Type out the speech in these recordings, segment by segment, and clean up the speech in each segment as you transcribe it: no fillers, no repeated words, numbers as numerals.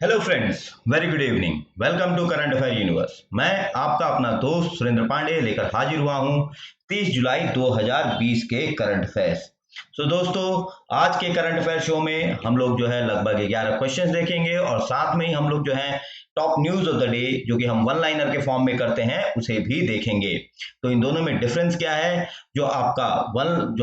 Hello friends, very good evening. Welcome to current affair universe. मैं आपका अपना दोस्त सुरेंद्र पांडे लेकर हाजिर हुआ हूं 30 जुलाई 2020 के करंट अफेयर्स। दोस्तों, आज के करंट अफेयर शो में हम लोग जो है लगभग 11 क्वेश्चंस देखेंगे और साथ में ही हम लोग जो है top news of the day जो कि हम वन लाइनर के फॉर्म में करते हैं उसे भी देखेंगे। तो इन दोनों में डिफरेंस क्या है? जो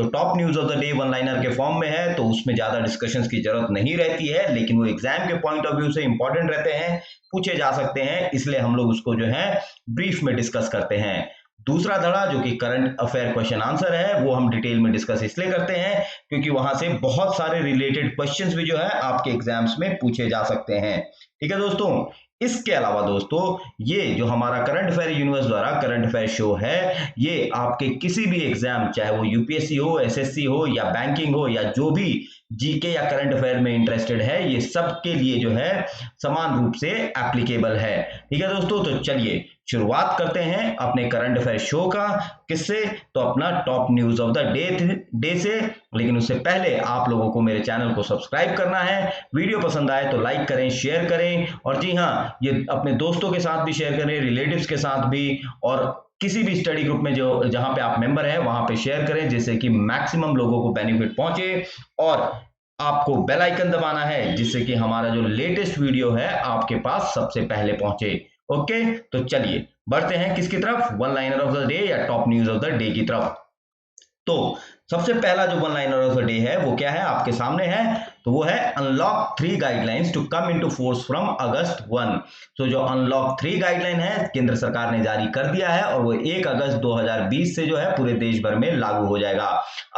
top news of the day one liner के फॉर्म में है तो उसमें ज्यादा डिस्कशंस की जरूरत नहीं रहती है, लेकिन वो एग्जाम के पॉइंट ऑफ व्यू से इंपॉर्टेंट रहते हैं, पूछे जा सकते हैं, इसलिए हम लोग उसको जो है ब्रीफ में डिस्कस करते हैं। दूसरा धड़ा जो कि करंट अफेयर क्वेश्चन आंसर है वो हम डिटेल में डिस्कस इसलिए करते हैं क्योंकि वहां से बहुत सारे रिलेटेड क्वेश्चंस भी जो है आपके एग्जाम्स में पूछे जा सकते हैं। ठीक है दोस्तों, इसके अलावा दोस्तों ये जो हमारा करंट अफेयर यूनिवर्स द्वारा करंट अफेयर शो है ये आपके किसी भी एग्जाम, चाहे वो यूपीएससी हो, एसएससी हो या बैंकिंग हो या जो भी जीके या करंट अफेयर में इंटरेस्टेड है, ये सबके लिए जो है समान रूप से एप्लीकेबल है। ठीक है दोस्तों, तो चलिए शुरुआत करते हैं अपने करंट अफेयर शो का। किससे? तो अपना top news of the day से। लेकिन उससे पहले आप लोगों को मेरे चैनल को सब्सक्राइब करना है, वीडियो पसंद आए तो लाइक करें, शेयर करें, और जी हाँ, ये अपने दोस्तों के साथ भी शेयर करें, रिलेटिव्स के साथ भी, और किसी भी स्टडी ग्रुप में जो जहां पे आप मेंबर हैं वहां पे शेयर करें जिससे कि मैक्सिमम लोगों को बेनिफिट पहुंचे। और आपको बेल आइकन दबाना है जिससे कि हमारा जो लेटेस्ट वीडियो है आपके पास सबसे पहले पहुंचे। ओके, तो चलिए बढ़ते हैं किसकी तरफ? One liner of the day या top news of the day की तरफ। तो सबसे पहला जो one liner of the day है वो क्या है? आपके सामने है, तो वो है unlock 3 guidelines to come into force from August 1। तो जो अनलॉक 3 गाइडलाइन है केंद्र सरकार ने जारी कर दिया है और वो 1 अगस्त 2020 से जो है पूरे देश भर में लागू हो जाएगा।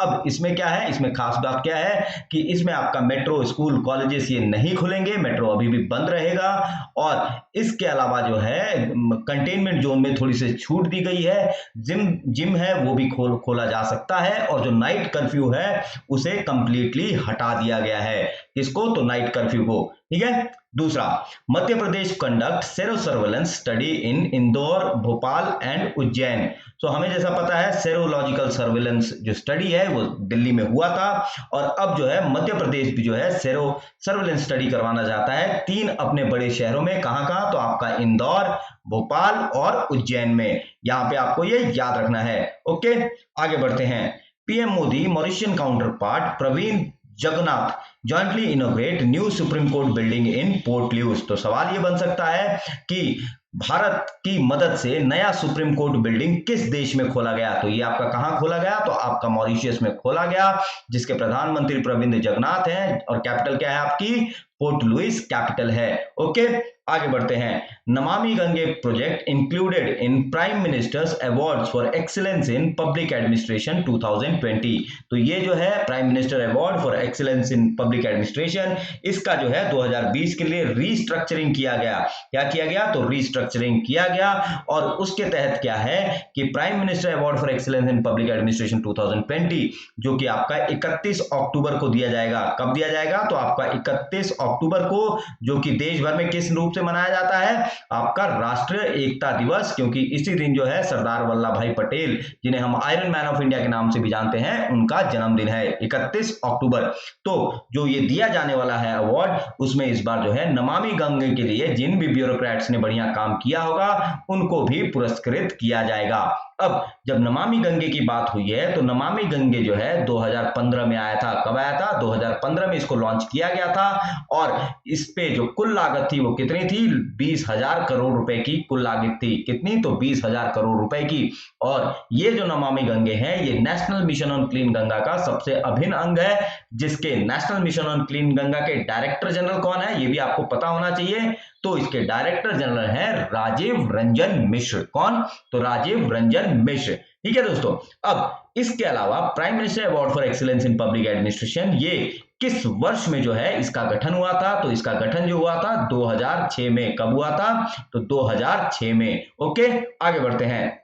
अब इसमें क्या है? इसमें खास बात क्या है कि इसमें आपका मेट्रो, स्कूल, कॉलेजेस ये नहीं खुलेंगे, मेट्रो अभी भी बंद रहेगा। और इसके अलावा जो है कंटेनमेंट जोन में थोड़ी सी छूट दी गई है, जिम है वो भी खोला जा सकता है, और जो नाइट कर्फ्यू है उसे कंप्लीटली हटा दिया गया है। किसको? तो नाइट कर्फ्यू को। ठीक है। दूसरा, Madhya Pradesh conduct sero surveillance study in Indore, Bhopal and Ujjain. तो हमें जैसा पता है सेरोलॉजिकल सर्वेलेंस जो स्टडी है वो दिल्ली में हुआ था, और अब जो है मध्य प्रदेश भी जो है सेरो सर्वेलेंस स्टडी करवाना चाहता है 3 अपने बड़े शहरों में। कहां कहां? तो आपका इंदौर, भोपाल और उज्जैन में। यहां पे आपको ये याद रखना है। ओके, आगे बढ़ते हैं। PM Modi Mauritian counterpart Pravind Jugnauth jointly inaugurate new supreme court building in Port Louis. तो सवाल ये बन सकता है कि भारत की मदद से नया सुप्रीम कोर्ट बिल्डिंग किस देश में खोला गया? तो ये आपका कहां खोला गया? तो आपका मॉरिशियस में खोला गया, जिसके प्रधानमंत्री प्रविंद जगन्नाथ हैं, और कैपिटल क्या है आपकी? पोर्ट लुइस कैपिटल है। ओके, आगे बढ़ते हैं। Namami Gange project included in prime ministers awards for excellence in public administration 2020। तो ये जो है prime minister award for excellence in public administration, इसका जो है 2020 के लिए रीस्ट्रक्चरिंग किया गया। क्या किया गया? तो रीस्ट्रक्चरिंग किया गया, और उसके तहत क्या है कि prime minister award for excellence in public administration 2020 जो कि आपका 31 अक्टूबर को दिया जाएगा। कब दिया जाएगा? तो आपका 31 अक्टूबर को, जो कि देश भर में किस रूप से मनाया जाता है? आपका राष्ट्रीय एकता दिवस, क्योंकि इसी दिन जो है सरदार वल्लभ भाई पटेल, जिन्हें हम आयरन मैन ऑफ इंडिया के नाम से भी जानते हैं, उनका जन्मदिन है 31 अक्टूबर। तो जो ये दिया जाने वाला है अवार्ड, उसमें इस बार जो है नमामि गंगे के लिए जिन भी ब्यूरोक्रेट्स ने बढ़िया काम किया होगा उनको भी पुरस्कृत किया जाएगा। अब जब नमामि गंगे की बात हुई है तो नमामि गंगे जो है 2015 में आया था। कब आया था? 2015 में इसको लॉन्च किया गया था, और इस पे जो कुल लागत थी वो कितनी थी? 20,000 करोड़ रुपए की कुल लागत थी। कितनी? तो 20,000 करोड़ रुपए की। और ये जो नमामि गंगे है ये national mission on clean Ganga का सबसे अभिन्न अंग है, जिसके national mission on clean Ganga के डायरेक्टर जनरल कौन है ये भी आपको पता होना चाहिए। तो इसके डायरेक्टर जनरल है राजीव रंजन मिश्र। कौन? तो राजीव रंजन मिश्र। ठीक है दोस्तों, अब इसके अलावा prime minister award for excellence in public administration ये किस वर्ष में जो है इसका गठन हुआ था? तो इसका गठन जो हुआ था 2006 में। कब हुआ था? तो 2006 में। ओके, आगे बढ़ते हैं।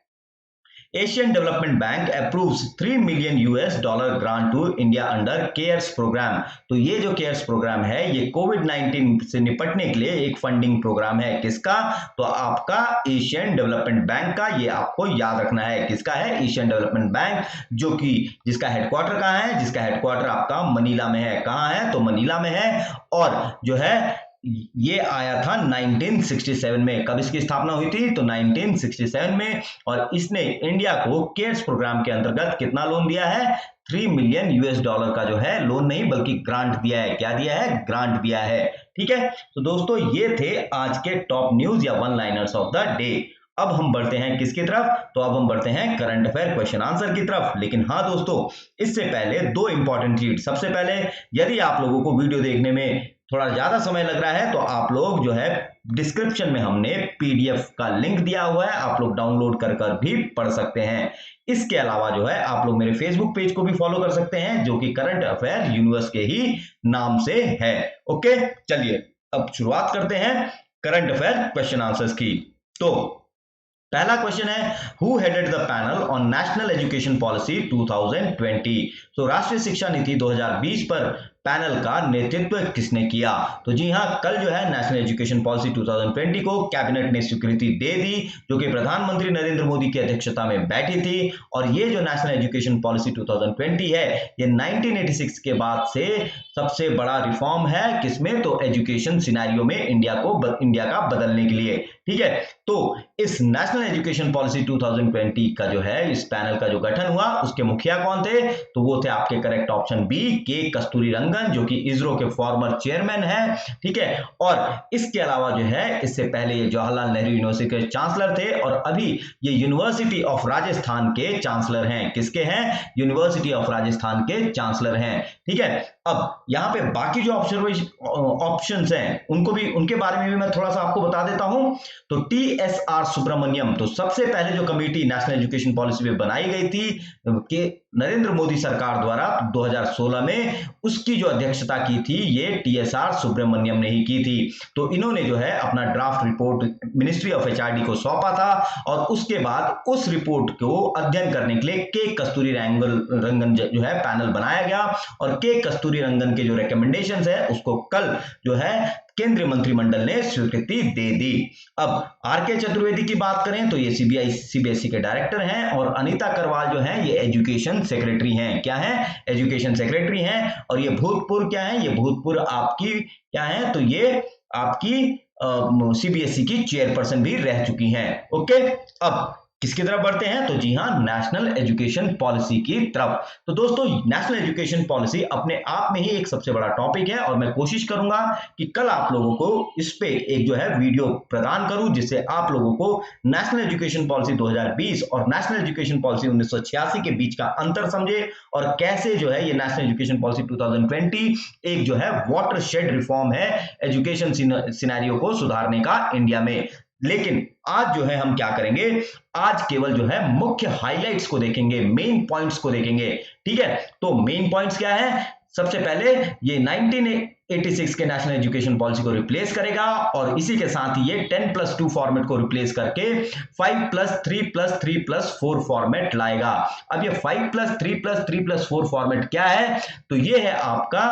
Asian development bank approves $3 million grant to India under CARES programme. तो ये जो केयर्स प्रोग्राम है ये कोविड-19 से निपटने के लिए एक फंडिंग प्रोग्राम है। किसका? तो आपका एशियन डेवलपमेंट बैंक का। ये आपको याद रखना है। किसका है? एशियन डेवलपमेंट बैंक, जो कि जिसका हेडक्वार्टर कहां है? जिसका हेडक्वार्टर आपका मनीला में है। कहां है? तो मनीला में है। और जो है ये आया था 1967 में। कब इसकी स्थापना हुई थी? तो 1967 में। और इसने इंडिया को केयर्स प्रोग्राम के अंतर्गत कितना लोन दिया है? 3 मिलियन यूएस डॉलर का जो है लोन नहीं बल्कि ग्रांट दिया है। क्या दिया है? ग्रांट दिया है। ठीक है, तो दोस्तों ये थे आज के टॉप न्यूज या one liners of the day. अब हम बढ़ते हैं किसकी तरफ? तो अब हम बढ़ते हैं करंट अफेयर क्वेश्चन आंसर की तरफ। लेकिन हाँ दोस्तों, इससे पहले दो इंपॉर्टेंट चीज। सबसे पहले, यदि आप लोगों को वीडियो देखने में थोड़ा ज्यादा समय लग रहा है तो आप लोग जो है डिस्क्रिप्शन में हमने पीडीएफ का लिंक दिया हुआ है, आप लोग डाउनलोड कर भी पढ़ सकते हैं। इसके अलावा जो है आप लोग मेरे फेसबुक पेज को भी फॉलो कर सकते हैं, जो कि करंट अफेयर यूनिवर्स के ही नाम से है। ओके, चलिए अब शुरुआत करते हैं करंट अफेयर क्वेश्चन आंसर्स की। तो पहला क्वेश्चन है, who headed the panel on national education policy 2020? तो राष्ट्रीय शिक्षा नीति 2020 पर पैनल का नेतृत्व किसने किया? तो जी हां, कल जो है नेशनल एजुकेशन पॉलिसी 2020 को कैबिनेट ने स्वीकृति दे दी, जो कि प्रधानमंत्री नरेंद्र मोदी की अध्यक्षता में बैठी थी। और ये जो नेशनल एजुकेशन पॉलिसी 2020 है, ये 1986 के बाद से सबसे बड़ा रिफॉर्म है। किसमें? तो एजुकेशन सिनेरियो में इंडिया का बदलने के लिए। ठीक है, तो इस नेशनल एजुकेशन पॉलिसी 2020 का जो है इस पैनल का जो गठन हुआ, उसके मुखिया कौन थे? तो वो थे आपके करेक्ट ऑप्शन बी, के कस्तूरी रंगन, जो कि इसरो के फॉर्मर चेयरमैन है। ठीक है, और इसके अलावा जो है इससे पहले ये जवाहरलाल नेहरू यूनिवर्सिटी के चांसलर थे और अभी ये यूनिवर्सिटी ऑफ राजस्थान के चांसलर हैं। किसके हैं? यूनिवर्सिटी ऑफ राजस्थान के चांसलर हैं। ठीक है, अब यहाँ पे बाकी जो ऑप्शंस हैं उनके बारे में भी मैं थोड़ा सा आपको बता देता हूं। तो TSR सुब्रमण्यम, तो सबसे पहले जो कमेटी नेशनल एजुकेशन पॉलिसी में बनाई गई थी कि नरेंद्र मोदी सरकार द्वारा 2016 में, उसकी जो अध्यक्षता की थी ये TSR सुब्रमण्यम ने ही की थी। तो इन्होंने जो है अपना draft report ministry of HRD को सौंपा था और उसके बाद उस रिपोर्ट को अध्ययन करने के लिए के कस्तूरी रंगन जो है पैनल बनाया गया और के कस्तूरी रंगन के जो रिकमेंडेशंस है उसको कल जो है केंद्रीय मंत्रिमंडल ने स्वीकृति दे दी। अब आर.के. चतुर्वेदी की बात करें तो ये CBSE के डायरेक्टर हैं और अनीता करवाल जो है ये एजुकेशन सेक्रेटरी हैं। क्या है? एजुकेशन सेक्रेटरी हैं। और ये भूतपूर्व क्या है? ये भूतपूर्व आपकी क्या है? तो ये आपकी CBSE की चेयरपर्सन भी रह चुकी हैं। ओके, अब किसकी तरफ बढ़ते हैं? तो जी हां, नेशनल एजुकेशन पॉलिसी की तरफ। तो दोस्तों, नेशनल एजुकेशन पॉलिसी अपने आप में ही एक सबसे बड़ा टॉपिक है और मैं कोशिश करूंगा कि कल आप लोगों को इस पे एक जो है वीडियो प्रदान करूं, जिससे आप लोगों को नेशनल एजुकेशन पॉलिसी 2020 और नेशनल एजुकेशन पॉलिसी 1986 के बीच का अंतर समझे और कैसे जो है ये नेशनल एजुकेशन पॉलिसी 2020 एक जो है वाटरशेड रिफॉर्म है एजुकेशन सिनेरियो को सुधारने का इंडिया में। लेकिन आज जो है हम क्या करेंगे? आज केवल जो है मुख्य हाइलाइट्स को देखेंगे, मेन पॉइंट्स को देखेंगे। ठीक है, तो मेन पॉइंट्स क्या है? सबसे पहले ये 1986 के नेशनल एजुकेशन पॉलिसी को रिप्लेस करेगा और इसी के साथ ही ये 10+2 फॉर्मेट को रिप्लेस करके 5+3+3+4 फॉर्मेट लाएगा। अब ये 5+3+3+4 फॉर्मेट क्या है? तो ये है आपका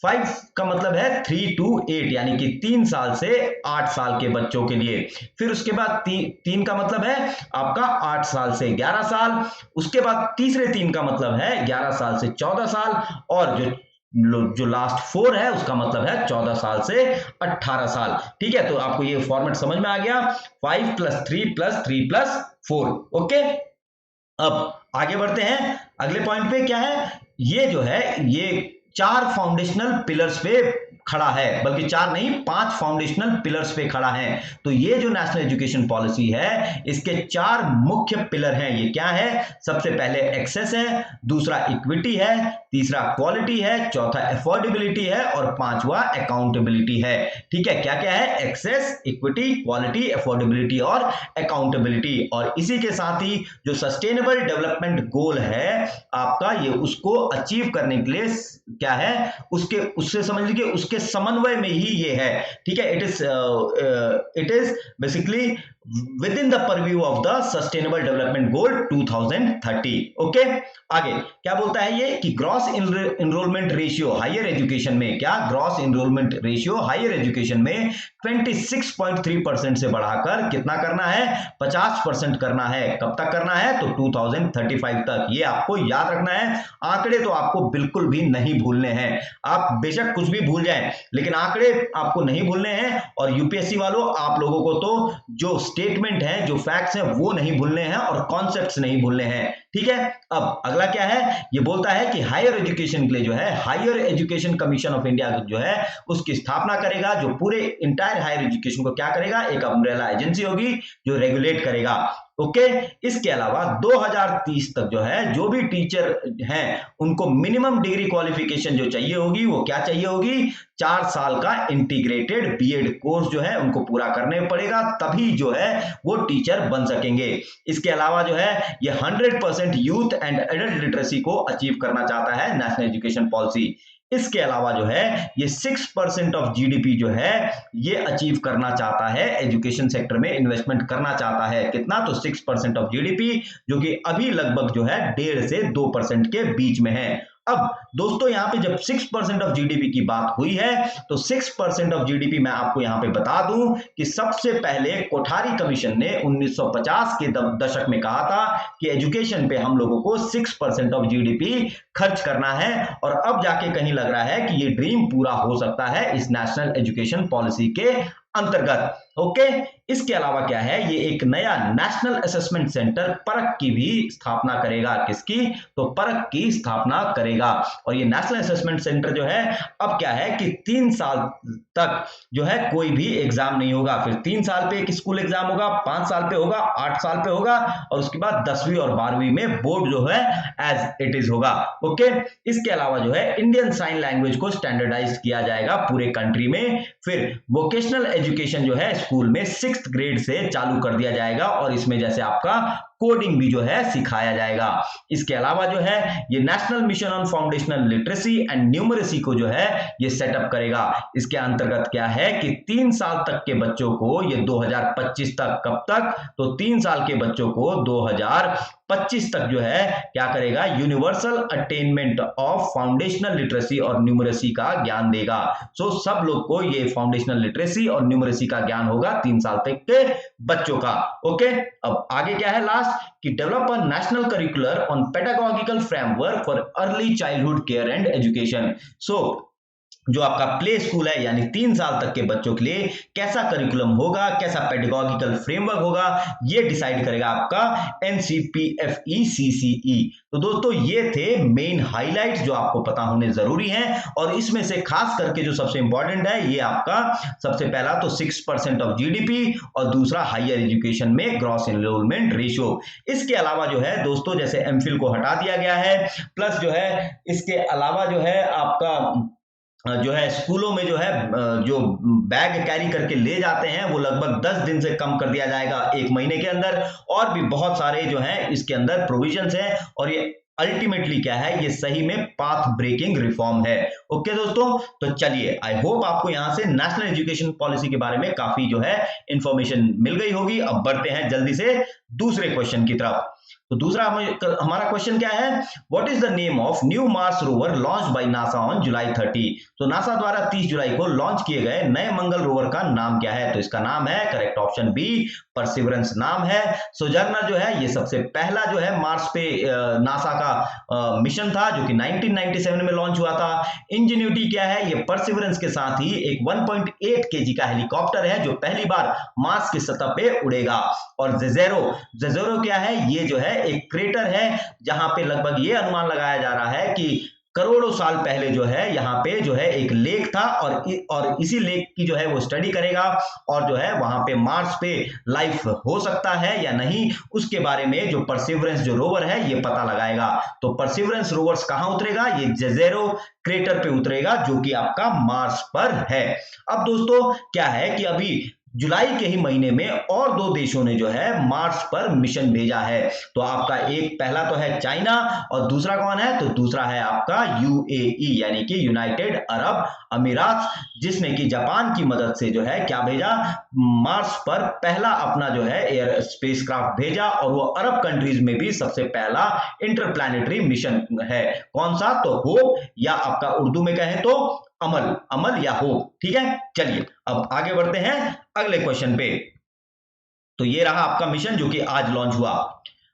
5 का मतलब है 3 to 8 यानी कि 3 साल से 8 साल के बच्चों के लिए। फिर उसके बाद 3 का मतलब है आपका 8 साल से 11 साल। उसके बाद तीसरे 3 का मतलब है 11 साल से 14 साल और जो लास्ट 4 है उसका मतलब है 14 साल से 18 साल। ठीक है, तो आपको ये फॉर्मेट समझ में आ गया, 5+3+3+4। ओके, अब आगे बढ़ते हैं अगले पॉइंट पे। क्या है? ये जो है ये 4 फाउंडेशनल पिलर्स पे खड़ा है, बल्कि 4 नहीं 5 फाउंडेशनल पिलर्स पे खड़ा है। तो ये जो नेशनल एजुकेशन पॉलिसी है इसके 4 मुख्य पिलर हैं। ये क्या है? सबसे पहले एक्सेस है, दूसरा इक्विटी है, तीसरा क्वालिटी है, चौथा अफोर्डेबिलिटी है और पांचवा अकाउंटेबिलिटी है। ठीक है, क्या क्या है? एक्सेस, इक्विटी, क्वालिटी, अफोर्डेबिलिटी और अकाउंटेबिलिटी। और इसी के साथ ही जो सस्टेनेबल डेवलपमेंट गोल है आपका, ये उसको अचीव करने के लिए क्या है? उससे समझ लीजिए उसके समन्वय में ही ये है। ठीक है, it is basically within the purview of the sustainable development goal 2030। Okay, आगे क्या बोलता है ये कि gross enrolment ratio higher education में, क्या gross enrolment ratio higher education में 26.3% से बढ़ाकर कितना करना है, 50% करना है। कब तक करना है, तो 2035 तक। ये आपको याद रखना है, आंकड़े तो आपको बिल्कुल भी नहीं भूलने हैं। आप बेशक कुछ भी भूल जाएं, लेकिन आंकड़े आपको नहीं भूलने हैं। और यूपीएससी वालों, आप लोगों को तो जो स्टेटमेंट है, जो फैक्ट्स हैं, वो नहीं भूलने हैं और कॉन्सेप्ट्स नहीं भूलने हैं। ठीक है, अब अगला क्या है, ये बोलता है कि हायर एजुकेशन के लिए जो है higher education commission of India जो है उसकी स्थापना करेगा, जो पूरे इंटायर हायर एजुकेशन को क्या करेगा, एक अम्ब्रेला एजेंसी होगी जो रेगुलेट करेगा। ओके, इसके अलावा 2030 तक जो है जो भी टीचर हैं उनको मिनिमम डिग्री क्वालिफिकेशन जो चाहिए होगी, वो क्या चाहिए होगी, 4 साल का इंटीग्रेटेड बीएड कोर्स जो है उनको पूरा करने पड़ेगा, तभी जो है वो टीचर बन सकेंगे। इसके अलावा जो है ये 100% यूथ एंड एडल्ट लिटरेसी को अचीव करना चाहता है नेशनल एजुकेशन पॉलिसी। इसके अलावा जो है ये 6% ऑफ जीडीपी जो है ये अचीव करना चाहता है, एजुकेशन सेक्टर में इन्वेस्टमेंट करना चाहता है। कितना, तो 6% ऑफ जीडीपी, जो कि अभी लगभग जो है 1.5 से 2% के बीच में है। अब दोस्तों यहाँ पे जब 6% ऑफ जीडीपी की बात हुई है, तो 6% ऑफ जीडीपी मैं आपको यहाँ पे बता दूं कि सबसे पहले कोठारी कमीशन ने 1950 के दशक में कहा था कि एजुकेशन पे हम लोगों को 6% ऑफ जीडीपी खर्च करना है। और अब जाके कहीं लग रहा है कि ये ड्रीम पूरा हो सकता है इस नेशनल एजुकेशन पॉलिसी के अंतर्गत। ओके, इसके अलावा क्या है, ये एक नया नेशनल असेसमेंट सेंटर परख की भी स्थापना करेगा। किसकी, तो परख की स्थापना करेगा। और ये नेशनल असेसमेंट सेंटर जो है अब क्या है कि 3 साल तक जो है कोई भी एग्जाम नहीं होगा। फिर 3 साल पे एक स्कूल एग्जाम होगा, 5 साल पे होगा, 8 साल पे होगा, और उसके बाद 10वीं और 12वीं में बोर्ड जो है एज इट इज होगा। ओके, इसके अलावा जो है इंडियन साइन लैंग्वेज को स्टैंडर्डाइज किया जाएगा पूरे कंट्री में। फिर वोकेशनल एजुकेशन जो है स्कूल में 6th ग्रेड से चालू कर दिया जाएगा, और इसमें जैसे आपका कोडिंग भी जो है सिखाया जाएगा। इसके अलावा जो है ये national mission on foundational literacy and numeracy को जो है ये सेटअप करेगा। इसके अंतर्गत क्या है कि 3 साल तक के बच्चों को ये 2025 तक, कब तक, तो 3 साल के बच्चों को 2025 तक जो है क्या करेगा, universal attainment of foundational literacy और न्यूमरेसी का ज्ञान देगा। सो सब लोग को ये फाउंडेशनल लिटरेसी और न्यूमरेसी का ज्ञान होगा 3 साल तक के बच्चों का। ओके, अब आगे क्या है लास्ट, कि develop a national curricular on pedagogical framework for early childhood care and education. So जो आपका प्ले स्कूल है, यानी 3 साल तक के बच्चों के लिए कैसा करिकुलम होगा, कैसा पेडागोगिकल फ्रेमवर्क होगा, ये डिसाइड करेगा आपका NCPFECCE। तो दोस्तों ये थे मेन हाइलाइट्स जो आपको पता होने जरूरी हैं, और इसमें से खास करके जो सबसे इंपॉर्टेंट है, ये आपका सबसे पहला तो 6% ऑफ जीडीपी, और दूसरा हायर एजुकेशन में ग्रॉस एनरोलमेंट रेशियो। इसके अलावा जो है दोस्तों जैसे एमफिल को हटा दिया गया है, प्लस जो है इसके अलावा जो है आपका जो है स्कूलों में जो है जो बैग कैरी करके ले जाते हैं वो लगभग 10 दिन से कम कर दिया जाएगा 1 महीने के अंदर। और भी बहुत सारे जो है इसके अंदर प्रोविजंस हैं, और ये अल्टीमेटली क्या है, ये सही में पाथ ब्रेकिंग रिफॉर्म है। ओके दोस्तों, तो चलिए, आई होप आपको यहां से नेशनल एजुकेशन पॉलिसी के बारे में काफी जो है इंफॉर्मेशन मिल गई होगी। अब बढ़ते हैं जल्दी से दूसरे क्वेश्चन की तरफ। तो दूसरा हमारा क्वेश्चन क्या है, what is the name of new Mars rover launch by NASA on July 30। तो नासा द्वारा 30 जुलाई को लॉन्च किए गए नए मंगल रोवर का नाम क्या है, तो इसका नाम है, करेक्ट ऑप्शन बी, परसिवरेंस नाम है। सोजर्नर जो है ये सबसे पहला जो है मार्स पे नासा का मिशन था, जो कि 1997 में लॉन्च हुआ था। इंजेन्यूटी क्या है, ये परसिवरेंस के साथ ही एक 1.8 kg का हेलीकॉप्टर है जो पहली बार मार्स की सतह पे उड़ेगा। और जेजेरो क्या है, ये जो है एक क्रेटर है जहां पे लगभग ये अनुमान लगाया जा रहा है कि करोड़ों साल पहले जो है यहाँ पे जो है एक लेक था, और इसी लेक की जो है वो स्टडी करेगा, और जो है वहां पे मार्स पे लाइफ हो सकता है या नहीं उसके बारे में जो परसिवरेंस जो रोवर है ये पता लगाएगा। तो परसिवरेंस रोवर्स कहां उतरेगा, ये जेजेरो क्रेटर पे उतरेगा जो कि आपका मार्स पर है। अब दोस्तों क्या है कि अभी जुलाई के ही महीने में और 2 देशों ने जो है मार्स पर मिशन भेजा है। तो आपका एक पहला तो है चाइना और दूसरा कौन है, तो दूसरा है आपका यूएई यानी कि यूनाइटेड अरब अमीरात, जिसने कि जापान की मदद से जो है क्या भेजा, मार्स पर पहला अपना जो है एयर स्पेसक्राफ्ट भेजा। और वो अरब कंट्रीज में भी सबसे पहला इंटरप्लैनेटरी मिशन है। कौन सा, तो होप, या आपका उर्दू में कहें तो अमल, अमल या होप। ठीक है, चलिए अब आगे बढ़ते हैं अगले क्वेश्चन पे। तो ये रहा आपका मिशन जो कि आज लॉन्च हुआ।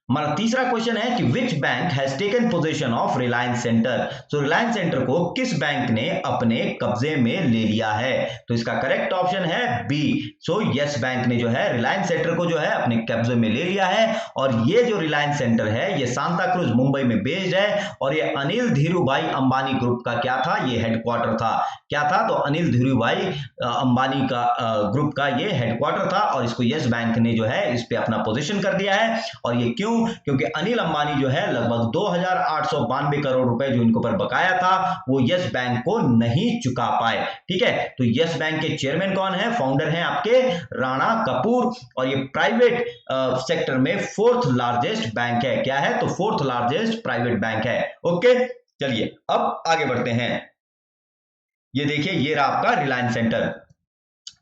हमारा तीसरा क्वेश्चन है कि which bank has taken position of Reliance centre. तो रिलायंस सेंटर को किस बैंक ने अपने कब्जे में ले लिया है, तो इसका करेक्ट ऑप्शन है बी। सो यस बैंक ने जो है रिलायंस सेंटर को जो है अपने कब्जे में ले लिया है। और ये जो रिलायंस सेंटर है ये सांता क्रूज मुंबई में बेस्ड है और ये अनिल धीरूभाई अंबानी ग्रुप का क्या था, ये हेडक्वार्टर था। क्या था, तो अनिल धीरूभाई अंबानी का ग्रुप का ये हेडक्वार्टर था और इसको यस बैंक ने जो है इस पे अपना पोजीशन कर दिया है। और ये क्यों, क्योंकि अनिल अंबानी जो है लगभग 2892 करोड़ रुपए जो इनको पर बकाया था वो यस बैंक को नहीं चुका पाए। ठीक है, तो यस बैंक के चेयरमैन कौन है, फाउंडर हैं आपके राणा कपूर और ये प्राइवेट सेक्टर में 4th लार्जेस्ट बैंक है। क्या है, तो 4th लार्जेस्ट प्राइवेट बैंक है। ओके, चलिए अब आगे बढ़ते हैं। ये देखिए ये रहा आपका रिलायंस सेंटर।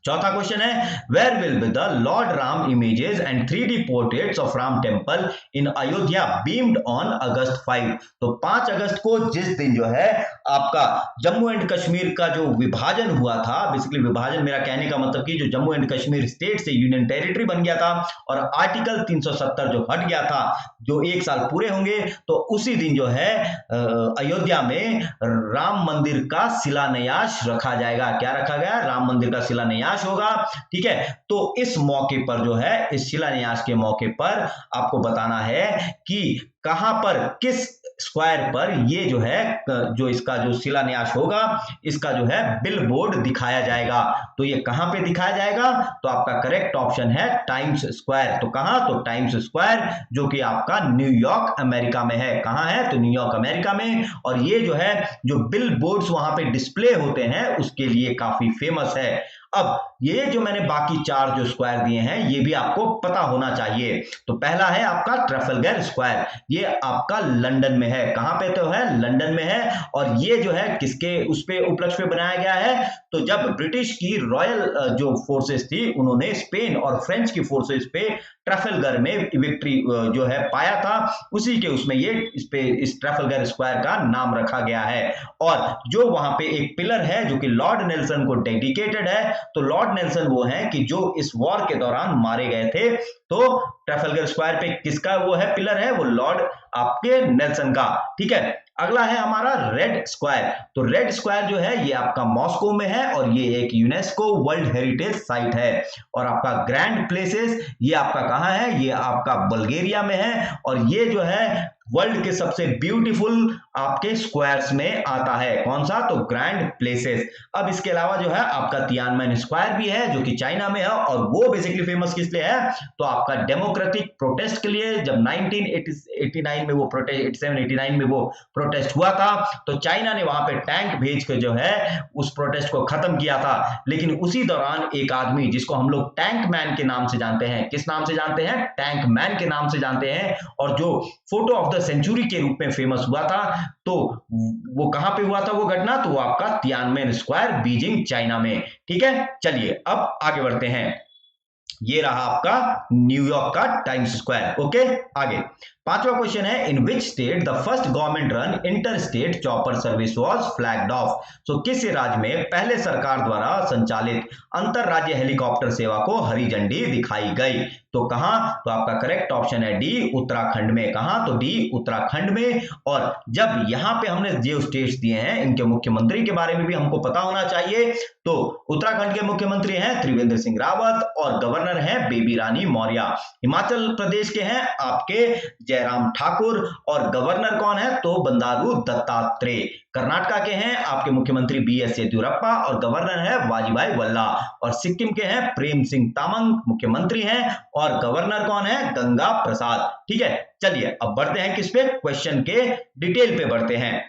चौथा क्वेश्चन है where will be the lord Ram images and 3D portraits of Ram temple in Ayodhya beamed on August 5। तो 5 अगस्त को जिस दिन जो है आपका जम्मू एंड कश्मीर का जो विभाजन हुआ था, बेसिकली विभाजन मेरा कहने का मतलब कि जो जम्मू एंड कश्मीर स्टेट से यूनियन टेरिटरी बन गया था और आर्टिकल 370 जो हट गया था, जो 1 साल पूरे होंगे तो उसी दिन जो है अयोध्या में राम मंदिर का शिलान्यास रखा जाएगा। क्या रखा गया, राम मंदिर का शिलान्यास होगा। ठीक है, तो इस मौके पर जो है इस शिलान्यास के मौके पर आपको बताना है कि कहां पर, किस स्क्वायर पर ये जो है जो इसका जो शिलान्यास होगा इसका जो है बिल बोर्ड दिखाया जाएगा। तो ये कहां पे दिखाया जाएगा, तो आपका करेक्ट ऑप्शन है टाइम्स स्क्वायर। तो कहां, तो टाइम्स स्क्वायर जो कि आपका न्यूयॉर्क अमेरिका में है। कहां है, तो न्यूयॉर्क अमेरिका में। और ये जो है जो बिल बोर्ड्स वहां पे डिस्प्ले होते हैं उसके लिए काफी फेमस है। अब ये जो मैंने बाकी 4 जो स्क्वायर दिए हैं ये भी आपको पता होना चाहिए। तो पहला है आपका ट्रैफलगर स्क्वायर, ये आपका लंदन में है। कहां पे, तो है लंदन में है। और ये जो है किसके उस पे उपलक्ष्य पे बनाया गया है, तो जब ब्रिटिश की रॉयल जो फोर्सेस थी उन्होंने स्पेन और फ्रेंच की फोर्सेस पे ट्रैफलगर में विक्ट्री जो है पाया था, उसी के उसमें ये इस ट्रैफलगर स्क्वायर का नाम रखा गया है। और जो वहां पे एक पिलर है जो कि लॉर्ड नेल्सन को डेडिकेटेड है, तो लॉर्ड नेल्सन वो हैं कि जो इस वॉर के दौरान मारे गए थे। तो ट्रैफलगर स्क्वायर पे किसका वो है, पिलर है, वो लॉर्ड आपके नेल्सन का। ठीक है, अगला है हमारा रेड स्क्वायर। तो रेड स्क्वायर जो है ये आपका मॉस्को में है और ये एक यूनेस्को वर्ल्ड हेरिटेज साइट है। और आपका ग्रैंड प्लेसेस ये आपका कहां है, ये आपका बल्गेरिया में है और ये जो है वर्ल्ड के सबसे ब्यूटीफुल आपके स्क्वायर्स में आता है। कौन सा, तो ग्रैंड प्लेसेस। अब इसके अलावा जो है आपका तियानमेन स्क्वायर भी है जो कि चाइना में है और वो बेसिकली फेमस किस लिए है, तो आपका डेमोक्रेटिक प्रोटेस्ट के लिए। जब 1989 में वो प्रोटेस्ट 87-89 में वो प्रोटेस्ट हुआ था तो चाइना ने वहां पे टैंक भेज के जो है उस प्रोटेस्ट को खत्म किया था। लेकिन उसी दौरान एक आदमी जिसको हम लोग टैंक मैन के नाम से जानते हैं, किस नाम से जानते हैं, टैंक मैन के नाम से जानते हैं, और जो फोटो ऑफ द सेंचुरी के रूप में फेमस हुआ था, तो वो कहां पे हुआ था वो घटना, तो वो आपका तियानमेन स्क्वायर बीजिंग चाइना में। ठीक है, चलिए अब आगे बढ़ते हैं। ये रहा आपका न्यूयॉर्क का टाइम्स स्क्वायर। ओके, आगे 5वां क्वेश्चन है in which state the first government run inter state chopper service was flagged off. तो किस राज्य में पहले सरकार द्वारा संचालित अंतर राज्य हेलीकॉप्टर सेवा को हरी झंडी दिखाई गई, तो कहां, तो आपका करेक्ट ऑप्शन है डी, उत्तराखंड में। कहां, तो डी, उत्तराखंड में। और जब यहां पे हमने जो स्टेट्स दिए हैं इनके मुख्यमंत्री के बारे में भी हमको पता होना चाहिए। तो उत्तराखंड के मुख्यमंत्री हैं त्रिवेंद्र सिंह रावत और गवर्नर हैं बेबी रानी मौर्य। हिमाचल प्रदेश के हैं आपके जयराम ठाकुर और गवर्नर कौन है, तो बंडारू दत्तात्रेय। कर्नाटका के हैं आपके मुख्यमंत्री BS येदियुरप्पा और गवर्नर है वाजीभाई वल्ला। और सिक्किम के हैं प्रेम सिंह तामंग, मुख्यमंत्री हैं और गवर्नर कौन है, गंगा प्रसाद। ठीक है, चलिए अब बढ़ते हैं किस पे, क्वेश्चन के डिटेल पे बढ़ते हैं।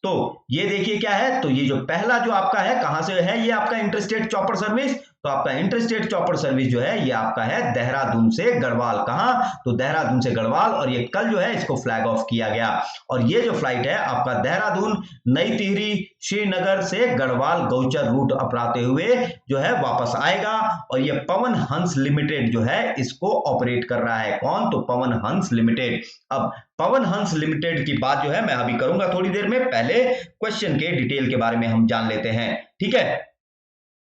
तो ये देखिए क्या है, तो ये जो पहला जो आपका है कहां से है, ये आपका इंटरस्टेट चॉपर सर्विस। तो आपका इंटरस्टेट चॉपर सर्विस जो है ये आपका है देहरादून से गढ़वाल। कहां, तो देहरादून से गढ़वाल, और ये कल जो है इसको फ्लैग ऑफ किया गया। और ये जो फ्लाइट है आपका देहरादून नई टिहरी श्रीनगर से गढ़वाल गौचर रूट अपनाते हुए जो है वापस आएगा। और ये पवन हंस लिमिटेड जो है इसको ऑपरेट कर रहा है। कौन, तो पवन हंस लिमिटेड। अब पवन हंस लिमिटेड की बात जो है मैं अभी करूंगा थोड़ी देर में, पहले क्वेश्चन के डिटेल के बारे में हम जान लेते हैं। ठीक है,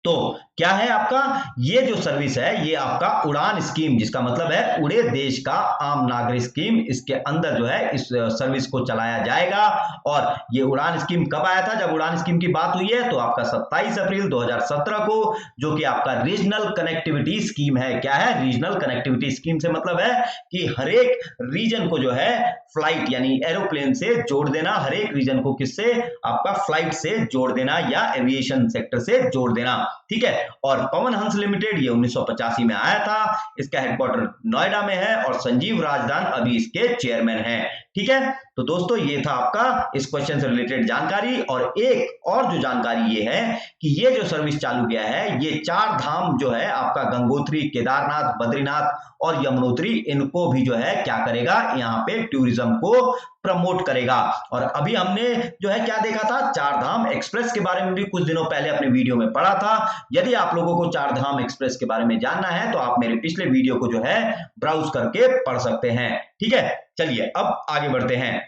तो क्या है आपका ये जो सर्विस है, ये आपका उड़ान स्कीम, जिसका मतलब है उड़े देश का आम नागरिक स्कीम, इसके अंदर जो है इस सर्विस को चलाया जाएगा। और ये उड़ान स्कीम कब आया था, जब उड़ान स्कीम की बात हुई है तो आपका 27 अप्रैल 2017 को, जो कि आपका रीजनल कनेक्टिविटी स्कीम है। क्या है, रीजनल कनेक्टिविटी स्कीम से मतलब है कि हर एक रीजन को जो है फ्लाइट यानी एरोप्लेन से जोड़ देना, हर एक रीजन को किससे, आपका फ्लाइट से जोड़ देना या एविएशन सेक्टर से जोड़ देना। ठीक है, और पवन हंस लिमिटेड ये 1985 में आया था, इसका हेडक्वार्टर नोएडा में है और संजीव राजदान अभी इसके चेयरमैन हैं। ठीक है, तो दोस्तों ये था आपका इस क्वेश्चन से रिलेटेड जानकारी। और एक और जो जानकारी ये है कि ये जो सर्विस चालू किया है, ये 4 धाम जो है आपका गंगोत्री, केदारनाथ, बद्रीनाथ और यमुनोत्री, इनको भी जो है क्या करेगा, यहाँ पे टूरिज्म को प्रमोट करेगा। और अभी हमने जो है क्या देखा था, 4 धाम एक्सप्रेस के बारे में भी कुछ दिनों पहले अपने वीडियो में पढ़ा था। यदि आप लोगों को 4 धाम एक्सप्रेस के बारे में जानना है तो आप मेरे पिछले वीडियो को जो है ब्राउज करके पढ़ सकते हैं। ठीक है, चलिए अब आगे बढ़ते हैं।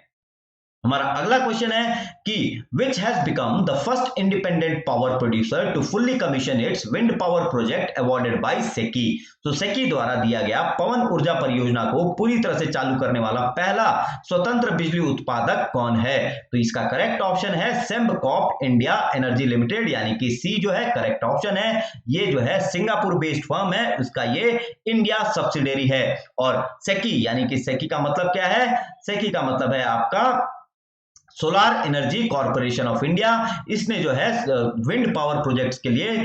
हमारा अगला क्वेश्चन है कि which has become the first independent power producer to fully commission its wind power project awarded by SECI। तो SECI द्वारा दिया गया पवन ऊर्जा परियोजना को पूरी तरह से चालू करने वाला पहला स्वतंत्र बिजली उत्पादक कौन है। तो इसका करेक्ट ऑप्शन है सेम्बकॉप इंडिया एनर्जी लिमिटेड, यानी कि सी जो है करेक्ट ऑप्शन है। ये जो है सिंगापुर बेस्ड फर्म है, उसका ये इंडिया सब्सिडरी है। और SECI यानी कि SECI का मतलब क्या है, SECI का मतलब है आपका solar energy corporation of India. इसने जो है विंड पावर प्रोजेक्ट्स के लिए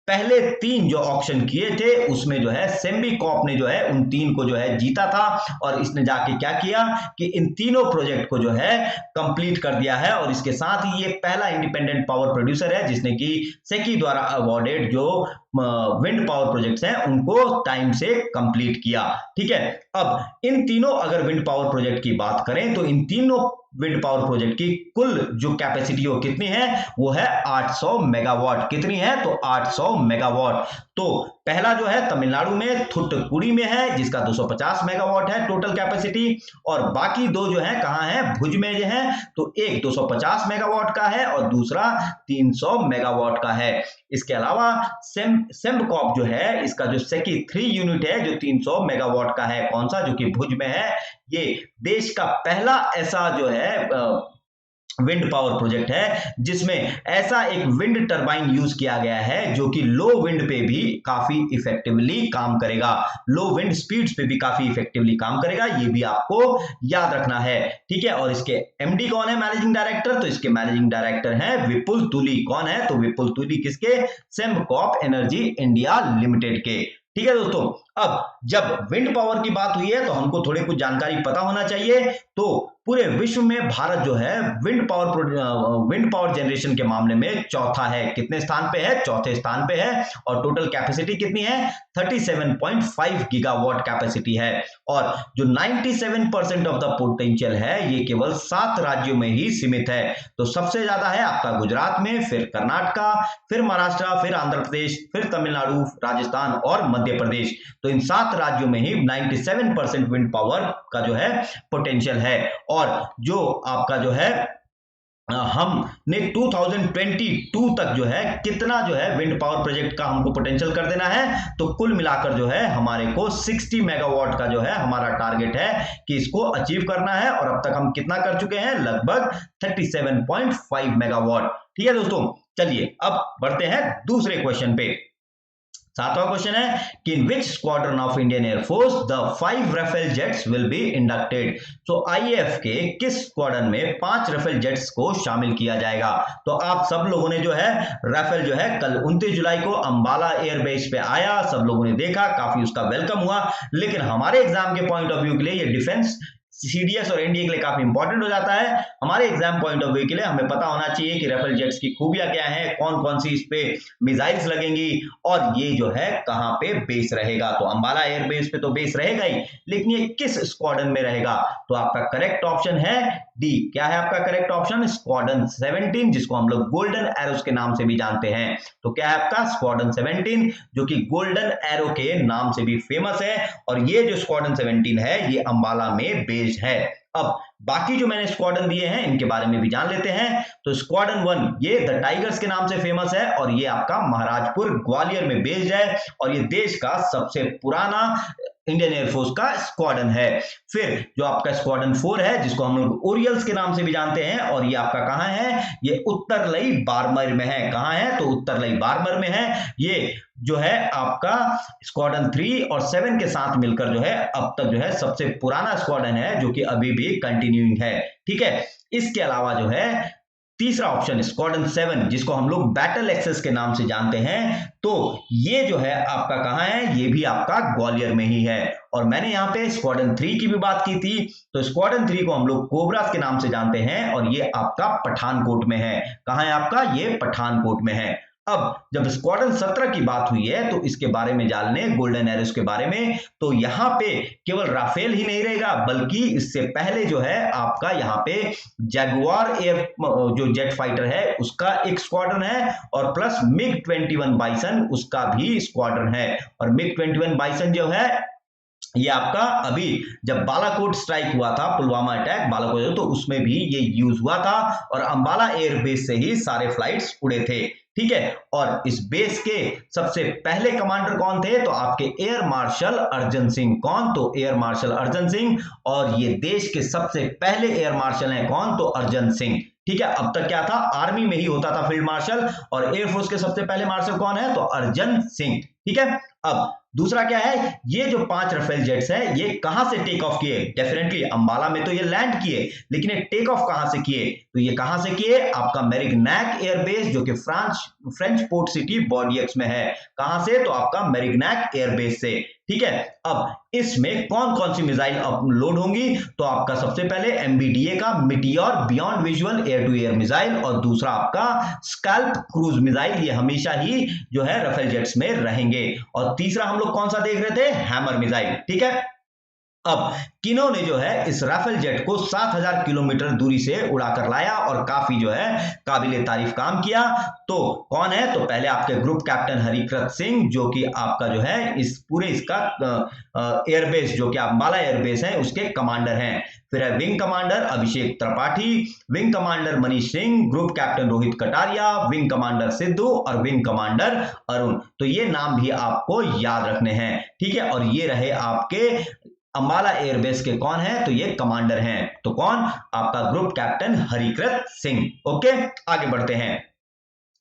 पहले 3 जो ऑक्शन किए थे उसमें जो है सेम्बीकॉप ने जो है उन 3 को जो है जीता था। और इसने जाके क्या किया कि इन तीनों प्रोजेक्ट को जो है कंप्लीट कर दिया है। और इसके साथ ही ये पहला इंडिपेंडेंट पावर प्रोड्यूसर है जिसने कि सेकी द्वारा अवॉर्डेड जो विंड पावर प्रोजेक्ट्स हैं उनको टाइम से कंप्लीट किया। ठीक है, अब इन तीनों अगर विंड पावर प्रोजेक्ट की बात करें तो इन तीनों विंड पावर प्रोजेक्ट की कुल जो कैपेसिटी हो कितनी है, वो है 800 मेगावाट। कितनी है, तो 800 मेगावाट। तो पहला जो है तमिलनाडु में थुट्टुकुडी में है जिसका 250 मेगावाट है टोटल कैपेसिटी। और बाकी 2 जो है कहां है, भुज में जो है, तो एक 250 मेगावाट का है और दूसरा 300 मेगावाट का है। इसके अलावा सेम्बकॉप जो है इसका जो सेकी 3 यूनिट है जो 300 मेगावाट का है, कौन सा, जो कि भुज में है। ये देश का पहला ऐसा जो है विंड पावर प्रोजेक्ट है जिसमें ऐसा एक विंड टरबाइन यूज किया गया है जो कि लो विंड पे भी काफी इफेक्टिवली काम करेगा, लो विंड स्पीड्स पे भी काफी इफेक्टिवली काम करेगा। ये भी आपको याद रखना है। ठीक है, और इसके एमडी कौन है, मैनेजिंग डायरेक्टर, तो इसके मैनेजिंग डायरेक्टर हैं विपुल तुली। कौन है, तो विपुल तुली किसके, सेम्बकॉप एनर्जी इंडिया लिमिटेड के। ठीक है दोस्तों, अब जब विंड पावर की बात हुई है तो हमको थोड़ी कुछ जानकारी पता होना चाहिए। तो पूरे विश्व में भारत जो है विंड पावर जनरेशन के मामले में चौथा है। कितने स्थान पे है, चौथे स्थान पे है। और टोटल कैपेसिटी कितनी है, 37.5 गीगावाट कैपेसिटी है। और जो 97% ऑफ द पोटेंशियल है ये केवल 7 राज्यों में ही सीमित है। तो सबसे ज्यादा है आपका गुजरात में, फिर कर्नाटका, फिर महाराष्ट्र, फिर आंध्र प्रदेश, फिर तमिलनाडु, राजस्थान और मध्य प्रदेश। तो इन 7 राज्यों में ही 97% विंड पावर का जो है पोटेंशियल है। और जो आपका जो है हमने 2022 तक जो है कितना जो है विंड पावर प्रोजेक्ट का हमको पोटेंशियल कर देना है, तो कुल मिलाकर जो है हमारे को 60 मेगावाट का जो है हमारा टारगेट है कि इसको अचीव करना है। और अब तक हम कितना कर चुके हैं, लगभग 37.5 मेगावाट। ठीक है दोस्तों, चलिए अब बढ़ते हैं दूसरे क्वेश्चन पे। 7वां क्वेश्चन है कि in which squadron of Indian air force the 5 Rafale jets will be inducted. तो आईएएफ के किस स्क्वाड्रन में 5 राफेल जेट्स को शामिल किया जाएगा। तो आप सब लोगों ने जो है राफेल जो है कल 29 जुलाई को अंबाला एयरबेस पे आया, सब लोगों ने देखा, काफी उसका वेलकम हुआ। लेकिन हमारे एग्जाम के पॉइंट ऑफ व्यू के लिए ये डिफेंस सीडीएस और एनडीए के लिए काफी इंपॉर्टेंट हो जाता है। हमारे एग्जाम पॉइंट ऑफ व्यू के लिए हमें पता होना चाहिए कि राफेल जेट्स की खूबियां क्या है, कौन कौन सी इस पे मिसाइल्स लगेंगी और ये जो है कहां पे बेस रहेगा। तो अंबाला एयरबेस पे तो बेस रहेगा ही, लेकिन ये किस स्क्वाड्रन में रहेगा? तो आपका करेक्ट ऑप्शन है डी। क्या है आपका करेक्ट ऑप्शन? स्क्वाड्रन 17, जिसको हम लोग गोल्डन एरोस के नाम से भी जानते हैं। तो क्या है आपका? स्क्वाड्रन 17, जो कि गोल्डन एरो के नाम से भी फेमस है। और ये जो स्क्वाड्रन 17 है ये अंबाला में बेस्ड है। अब बाकी जो मैंने स्क्वाड्रन दिए हैं इनके बारे में भी जान लेते हैं। तो स्क्वाड्रन 1 ये द टाइगर्स के नाम से फेमस है और ये आपका महाराजपुर ग्वालियर में बेस्ड है और ये देश का सबसे पुराना इंडियन एयरफोर्स का स्क्वाड्रन है। फिर जो आपका स्क्वाड्रन 4 है जिसको हम लोग ओरियल्स के नाम से भी जानते हैं और ये आपका कहां है? ये उत्तरलई बार्मर में है। कहां है? तो उत्तरलई बार्मर में है। ये जो है आपका स्क्वाड्रन 3 और 7 के साथ मिलकर जो है अब तक जो है सबसे पुराना स्क्वाड्रन है जो कि अभी भी कंटिन्यूइंग है। ठीक है, इसके अलावा जो है तीसरा ऑप्शन स्क्वाड्रन 7 जिसको हम लोग बैटल एक्सेस के नाम से जानते हैं, तो ये जो है आपका कहां है? ये भी आपका ग्वालियर में ही है। और मैंने यहां पे स्क्वाड्रन 3 की भी बात की थी, तो स्क्वाड्रन 3 को हम लोग कोबरास के नाम से जानते हैं और ये आपका पठानकोट में है। कहां है आपका? ये पठानकोट में है। अब जब स्क्वाड्रन 17 की बात हुई है तो इसके बारे में जान लें, गोल्डन एरोस के बारे में। तो यहां पे केवल राफेल ही नहीं रहेगा बल्कि इससे पहले जो है आपका यहां पे जैगुआर एयर जो जेट फाइटर है उसका एक स्क्वाड्रन है और प्लस मिग 21 बाइसन उसका भी स्क्वाड्रन है। और मिग 21 बाइसन जो है ये आपका अभी जब बालाकोट स्ट्राइक हुआ था, पुलवामा अटैक बालाकोट, तो उसमें भी ये यूज हुआ था और अंबाला एयरबेस से ही सारे फ्लाइट्स उड़े थे। ठीक है, और इस बेस के सबसे पहले कमांडर कौन थे? तो आपके एयर मार्शल अर्जन सिंह। कौन? तो एयर मार्शल अर्जन सिंह। और ये देश के सबसे पहले एयर मार्शल हैं कौन? तो अर्जन सिंह। ठीक है, अब तक क्या था? आर्मी में ही होता था फील्ड मार्शल और एयरफोर्स के सबसे पहले मार्शल कौन है? तो अर्जन सिंह। ठीक है, अब दूसरा क्या है? ये जो 5 राफेल जेट्स हैं ये कहां से टेक ऑफ किए? डेफिनेटली अंबाला में तो ये लैंड किए, लेकिन ये टेक ऑफ कहां से किए? तो ये कहां से किए? आपका मेरिग्नैक एयरबेस जो कि फ्रेंच पोर्ट सिटी बॉर्डियक्स में है। कहां से? तो आपका मेरिग्नैक एयरबेस से। ठीक है, अब इसमें कौन कौन सी मिसाइल लोड होंगी? तो आपका सबसे पहले एमबीडीए का Meteor beyond visual air to air missile और दूसरा आपका स्कैल्प क्रूज मिसाइल, ये हमेशा ही जो है राफेल जेट्स में रहेंगे। और तीसरा हम लोग कौन सा देख रहे थे? Hammer missile. ठीक है, अब किन्होंने जो है इस राफेल जेट को 7000 किलोमीटर दूरी से उड़ाकर लाया और काफी जो है काबिले तारीफ काम किया। तो कौन है? तो पहले आपके ग्रुप कैप्टन हरिकृत सिंह जो कि आपका जो है इस पूरे इसका एयरबेस जो कि अंबाला एयरबेस है उसके कमांडर हैं। फिर है wing commander Abhishek Tripathi, wing commander Manish Singh, group captain Rohit Kataria, wing commander Sidhu और विंग कमांडर अरुण। तो ये नाम भी आपको याद रखने हैं। ठीक है, और ये रहे आपके अंबाला एयरबेस के कौन है? तो ये कमांडर हैं। तो कौन? आपका ग्रुप कैप्टन हरिकृत सिंह। ओके, आगे बढ़ते हैं।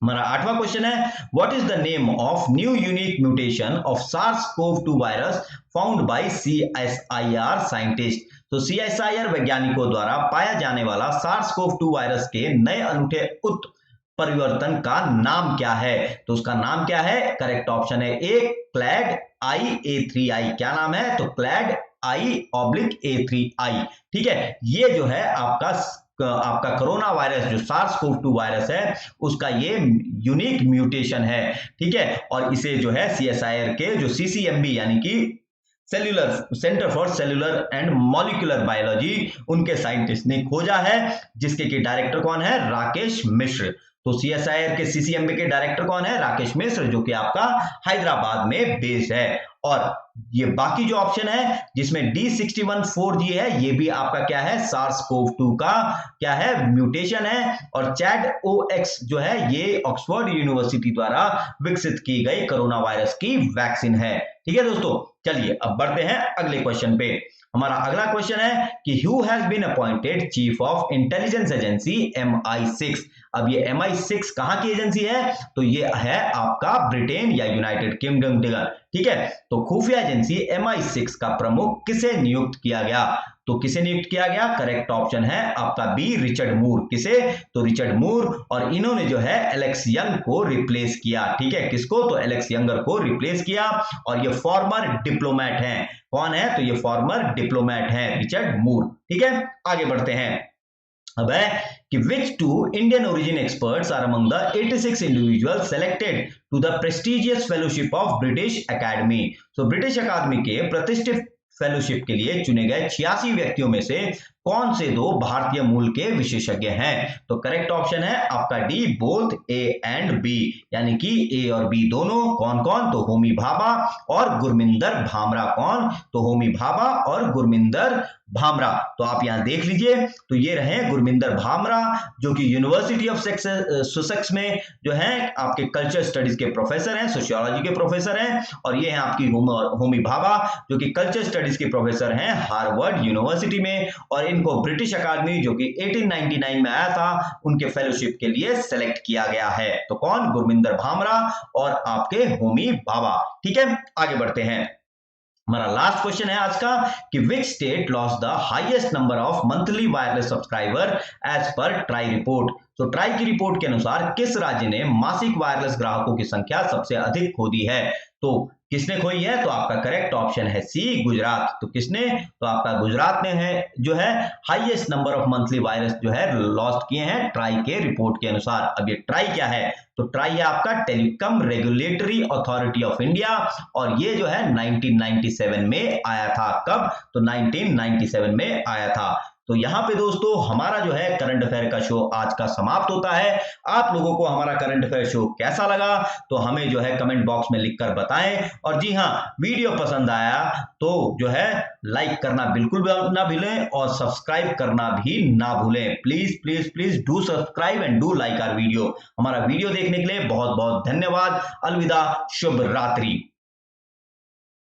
हमारा 8वां क्वेश्चन है, what is the name of new unique mutation of SARS-CoV-2 virus found by CSIR scientist? तो CSIR वैज्ञानिकों द्वारा पाया जाने वाला SARS-CoV-2 वायरस के नए अनूठे उत्परिवर्तन का नाम क्या है? तो उसका नाम क्या है? करेक्ट ऑप्शन है ए क्लैड IA3I। क्या नाम है? तो क्लैड I/A3I। ठीक है, ये जो है आपका कोरोना वायरस जो SARS-CoV-2 वायरस है उसका ये यूनिक म्यूटेशन है। ठीक है, और इसे जो है CSIR के जो CCMB यानी कि centre for cellular and molecular biology उनके साइंटिस्ट ने खोजा है, जिसके की डायरेक्टर कौन है? राकेश मिश्र। तो CSIR के CCMB के डायरेक्टर कौन है? राकेश मिश्र, जो कि आपका हैदराबाद में बेस्ड है। और ये बाकी जो ऑप्शन है जिसमें D614G है ये भी आपका क्या है? SARS-CoV-2 का क्या है? म्यूटेशन है। और ChAdOx जो है ये ऑक्सफोर्ड यूनिवर्सिटी द्वारा विकसित की गई कोरोना वायरस की वैक्सीन है। ठीक है दोस्तों, चलिए अब बढ़ते हैं अगले क्वेश्चन पे। हमारा अगला क्वेश्चन है कि who has been appointed chief of intelligence agency MI6? अब ये MI6 कहां की एजेंसी है? तो ये है आपका ब्रिटेन या यूनाइटेड किंगडम, ठीक है। तो खुफिया एजेंसी MI6 का प्रमुख किसे नियुक्त किया गया? तो किसे नियुक्त किया गया? करेक्ट ऑप्शन है आपका बी, रिचर्ड मूर। किसे? तो रिचर्ड मूर, और इन्होंने जो है एलेक्स यंग को रिप्लेस किया, ठीक है। किसको? तो एलेक्स यंगर को रिप्लेस किया, और ये फॉर्मर डिप्लोमेट हैं। कौन है? तो ये फॉर्मर डिप्लोमेट हैं रिचर्ड मूर, ठीक है। आगे बढ़ते हैं। अब है कि which two Indian origin experts are among the 86 individuals selected to the prestigious fellowship of British Academy? So British Academy के प्रतिष्ठित फेलोशिप के लिए चुने गए 86 व्यक्तियों में से कौन से दो भारतीय मूल के विशेषज्ञ हैं? तो करेक्ट ऑप्शन है आपका D, both A and B, यानी कि ए और बी दोनों। कौन कौन? तो होमी भाभा और गुरमिंदर भामरा। कौन? तो होमी भाभा और गुरमिंदर भामरा। तो आप यहां देख लीजिए, तो ये रहे गुरमिंदर भामरा, जो कि यूनिवर्सिटी ऑफ सुसेक्स में जो है आपके कल्चर स्टडीज के प्रोफेसर हैं, सोशियोलॉजी के प्रोफेसर हैं, और ये हैं आपकी होमी भाभा, जो कि कल्चर स्टडीज के प्रोफेसर हैं हार्वर्ड यूनिवर्सिटी में, और इनको ब्रिटिश अकादमी जो कि 1899 में आया था, उनके फेलोशिप के लिए सेलेक्ट किया गया है। तो कौन? गुरमिंदर भामरा और आपके होमी भाभा, ठीक है। आगे बढ़ते हैं। हमारा लास्ट क्वेश्चन है आज का कि which state lost the highest number of monthly wireless subscriber as per TRAI report? तो ट्राई की रिपोर्ट के अनुसार किस राज्य ने मासिक वायरलेस ग्राहकों की संख्या सबसे अधिक खो दी है? तो किसने खोई है? तो आपका करेक्ट ऑप्शन है सी, गुजरात। तो किसने? तो आपका गुजरात ने है जो है highest number of monthly virus जो है लॉस्ट किए हैं ट्राई के रिपोर्ट के अनुसार। अब ये ट्राई क्या है? तो ट्राई है आपका telecom regulatory authority of India, और ये जो है 1997 में आया था। कब? तो 1997 में आया था। तो यहाँ पे दोस्तों हमारा जो है करंट अफेयर का शो आज का समाप्त होता है। आप लोगों को हमारा करंट अफेयर शो कैसा लगा तो हमें जो है कमेंट बॉक्स में लिखकर बताएं, और जी हाँ, वीडियो पसंद आया तो जो है लाइक करना बिल्कुल ना भूलें, और सब्सक्राइब करना भी ना भूलें। Please please please do subscribe and do like our video. हमारा वीडियो देखने के लिए बहुत बहुत धन्यवाद। अलविदा, शुभ रात्रि।